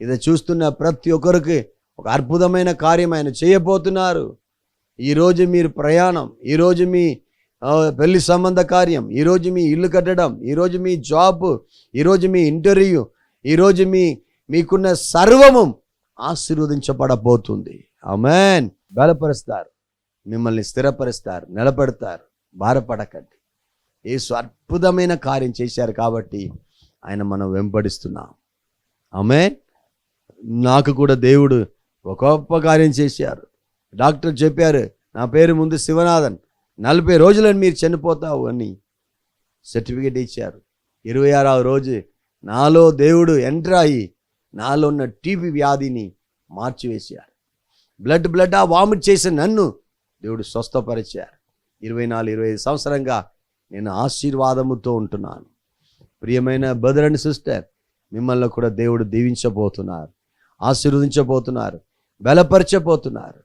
ఇది చూస్తున్న ప్రతి ఒక్కరికి ఒక అద్భుతమైన కార్యం ఆయన చేయబోతున్నారు. ఈరోజు మీరు ప్రయాణం, ఈరోజు మీ పెళ్లి సంబంధ కార్యం, ఈరోజు మీ ఇల్లు కట్టడం, ఈరోజు మీ జాబ్, ఈరోజు మీ ఇంటర్వ్యూ, ఈరోజు మీకున్న సర్వము ఆశీర్వదించబడబోతుంది. ఆమేన్. బలపరుస్తారు, మిమ్మల్ని స్థిరపరుస్తారు, నిలబెడతారు. భారపడకండి. యేసు అద్భుతమైన కార్యం చేశారు కాబట్టి ఆయన మనం వెంబడిస్తున్నాం. ఆమేన్. నాకు కూడా దేవుడు ఒక గొప్ప కార్యం చేశారు. డాక్టర్ చెప్పారు, నా పేరు ముందు శివనాథన్, 40 రోజులని మీరు చనిపోతావు అని సర్టిఫికేట్ ఇచ్చారు. 26వ రోజు నాలో దేవుడు ఎంటర్ అయ్యి నాలో ఉన్న టీబీ వ్యాధిని మార్చివేశారు. బ్లడ్ వామిట్ చేసిన నన్ను దేవుడు స్వస్థపరిచారు. 24-25 సంవత్సరంగా నేను ఆశీర్వాదముతో ఉంటున్నాను. ప్రియమైన బ్రదర్ అండ్ సిస్టర్, మిమ్మల్ని కూడా దేవుడు దీవించబోతున్నారు, ఆశీర్వదించబోతున్నారు, బలపరచబోతున్నారు.